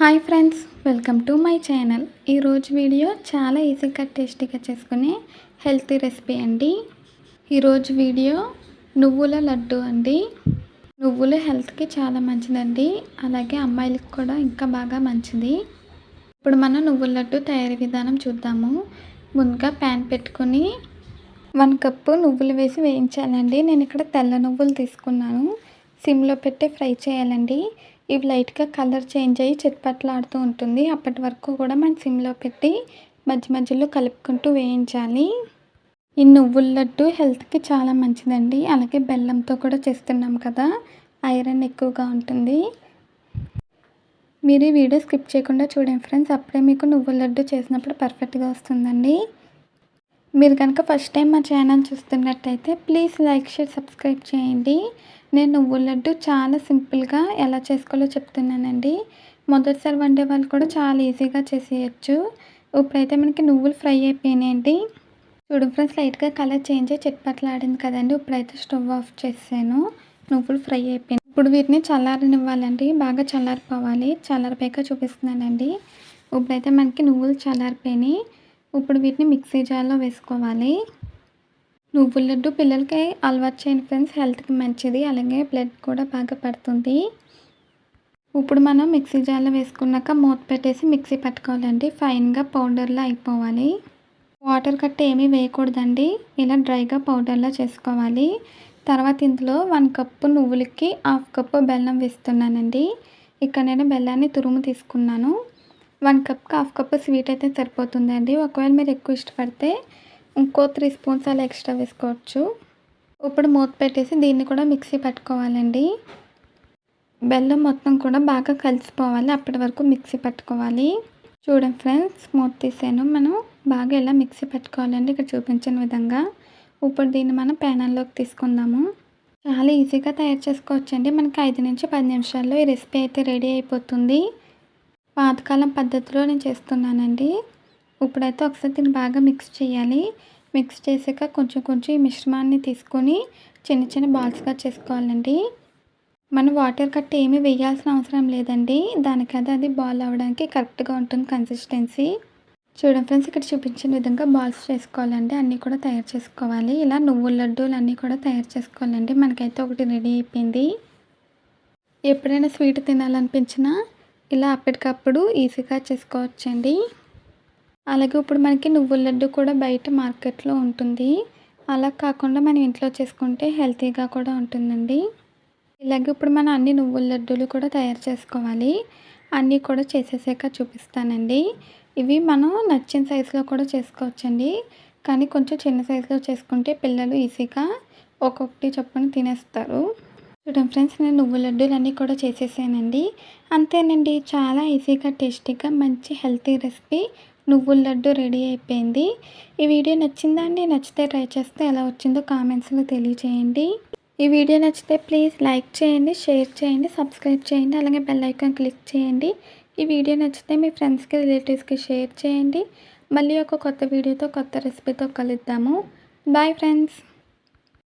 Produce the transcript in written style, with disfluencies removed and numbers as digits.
Hi friends, welcome to my channel. ఈరోజు video చాలా ఈజీగా టేస్టీగా చేసుకునే హెల్తీ రెసిపీ అండి. ఈరోజు వీడియో నువ్వుల లడ్డు అండి. నువ్వులు హెల్త్కి చాలా మంచిదండి, అలాగే అమ్మాయిలకు కూడా ఇంకా బాగా మంచిది. ఇప్పుడు మనం నువ్వుల లడ్డు తయారీ విధానం చూద్దాము. ముందుగా ప్యాన్ పెట్టుకొని 1 కప్పు నువ్వులు వేసి వేయించాలండి. నేను ఇక్కడ తెల్ల నువ్వులు తీసుకున్నాను. సిమ్లో పెట్టి ఫ్రై చేయాలండి. ఇవి లైట్గా కలర్ చేంజ్ అయ్యి చిట్పట్లాడుతూ ఉంటుంది. అప్పటి వరకు కూడా మనం సిమ్లో పెట్టి మధ్య మధ్యలో కలుపుకుంటూ వేయించాలి. ఈ నువ్వుల లడ్డు హెల్త్కి చాలా మంచిదండి. అలాగే బెల్లంతో కూడా చేస్తున్నాం కదా, ఐరన్ ఎక్కువగా ఉంటుంది. మీరు ఈ వీడియో స్కిప్ చేయకుండా చూడండి ఫ్రెండ్స్, అప్పుడే మీకు నువ్వుల లడ్డు చేసినప్పుడు పర్ఫెక్ట్గా వస్తుందండి. మీరు కనుక ఫస్ట్ టైం మా ఛానల్ చూస్తున్నట్టయితే ప్లీజ్ లైక్, షేర్, సబ్స్క్రైబ్ చేయండి. నేను నువ్వుల లడ్డు చాలా సింపుల్గా ఎలా చేసుకోవాలో చెప్తున్నానండి. మొదటిసారి వండే వాళ్ళు కూడా చాలా ఈజీగా చేసేయచ్చు. ఇప్పుడైతే మనకి నువ్వులు ఫ్రై అయిపోయినాయండి. చూడండి ఫ్రెండ్స్, లైట్గా కలర్ చేంజ్ అయ్యి చిట్పట్లాడింది కదండి. ఇప్పుడైతే స్టవ్ ఆఫ్ చేసాను. నువ్వులు ఫ్రై అయిపోయినాయి. ఇప్పుడు వీటిని చల్లారనివ్వాలండి. బాగా చల్లారిపోవాలి. చల్లారిపోయాక చూపిస్తున్నానండి. ఇప్పుడైతే మనకి నువ్వులు చల్లారిపోయినాయి. ఇప్పుడు వీటిని మిక్సీ జార్లో వేసుకోవాలి. నువ్వుల లడ్డు పిల్లలకి అలవాటు చేయండి ఫ్రెండ్స్, హెల్త్కి మంచిది. అలాగే బ్లడ్ కూడా బాగా పడుతుంది. ఇప్పుడు మనం మిక్సీ జార్లో వేసుకున్నాక మూత పెట్టేసి మిక్సీ పట్టుకోవాలండి. ఫైన్గా పౌడర్లా అయిపోవాలి. వాటర్ కట్ట ఏమీ వేయకూడదండి. ఇలా డ్రైగా పౌడర్లా చేసుకోవాలి. తర్వాత ఇందులో 1 కప్పు నువ్వులకి 1/2 కప్పు బెల్లం వేస్తున్నానండి. ఇక్కడ నేను బెల్లాన్ని తురుము తీసుకున్నాను. 1 కప్కి 1/2 కప్పు స్వీట్ అయితే సరిపోతుందండి. ఒకవేళ మీరు ఎక్కువ ఇష్టపడితే ఇంకో 3 స్పూన్స్ అలా ఎక్స్ట్రా వేసుకోవచ్చు. ఇప్పుడు మూత పెట్టేసి దీన్ని కూడా మిక్సీ పట్టుకోవాలండి. బెల్లం మొత్తం కూడా బాగా కలిసిపోవాలి. అప్పటి వరకు మిక్సీ పట్టుకోవాలి. చూడండి ఫ్రెండ్స్, మూత తీసాను. మనం బాగా ఇలా మిక్సీ పట్టుకోవాలండి, ఇక్కడ చూపించిన విధంగా. ఇప్పుడు దీన్ని మనం ప్యానల్లోకి తీసుకుందాము. చాలా ఈజీగా తయారు చేసుకోవచ్చండి. మనకి 5 నుంచి 10 నిమిషాల్లో ఈ రెసిపీ అయితే రెడీ అయిపోతుంది. పాతకాలం పద్ధతిలో నేను చేస్తున్నానండి. ఇప్పుడైతే ఒకసారి దీన్ని బాగా మిక్స్ చేయాలి. మిక్స్ చేసాక కొంచెం కొంచెం ఈ మిశ్రమాన్ని తీసుకొని చిన్న చిన్న బాల్స్గా చేసుకోవాలండి. మనం వాటర్ కట్ట ఏమీ వేయాల్సిన అవసరం లేదండి. దానికది అది బాల్ అవ్వడానికి కరెక్ట్గా ఉంటుంది కన్సిస్టెన్సీ. చూడండి ఫ్రెండ్స్, ఇక్కడ చూపించిన విధంగా బాల్స్ చేసుకోవాలండి. అన్నీ కూడా తయారు చేసుకోవాలి. ఇలా నువ్వుల లడ్డూలు అన్నీ కూడా తయారు చేసుకోవాలండి. మనకైతే ఒకటి రెడీ అయిపోయింది. ఎప్పుడైనా స్వీట్ తినాలనిపించినా ఇలా అప్పటికప్పుడు ఈజీగా చేసుకోవచ్చండి. అలాగే ఇప్పుడు మనకి నువ్వుల లడ్డు కూడా బయట మార్కెట్లో ఉంటుంది. అలా కాకుండా మనం ఇంట్లో చేసుకుంటే హెల్తీగా కూడా ఉంటుందండి. ఇలాగే ఇప్పుడు మనం అన్ని నువ్వుల లడ్డూలు కూడా తయారు చేసుకోవాలి. అన్నీ కూడా చేసేసాక చూపిస్తానండి. ఇవి మనం నచ్చిన సైజులో కూడా చేసుకోవచ్చండి. కానీ కొంచెం చిన్న సైజులో చేసుకుంటే పిల్లలు ఈజీగా ఒక్కొక్కటి చొప్పున తినేస్తారు. చూడండి ఫ్రెండ్స్, నేను నువ్వుల లడ్డూలు అన్నీ కూడా చేసేసానండి. అంతేనండి, చాలా ఈజీగా టేస్టీగా మంచి హెల్తీ రెసిపీ నువ్వుల లడ్డు రెడీ అయిపోయింది. ఈ వీడియో నచ్చిందా అండి? నచ్చితే ట్రై చేస్తే ఎలా వచ్చిందో కామెంట్స్లో తెలియజేయండి. ఈ వీడియో నచ్చితే ప్లీజ్ లైక్ చేయండి, షేర్ చేయండి, సబ్స్క్రైబ్ చేయండి, అలాగే బెల్ ఐకాన్ క్లిక్ చేయండి. ఈ వీడియో నచ్చితే మీ ఫ్రెండ్స్కి, రిలేటివ్స్కి షేర్ చేయండి. మళ్ళీ ఒక కొత్త వీడియోతో, కొత్త రెసిపీతో కలుద్దాము. Bye friends.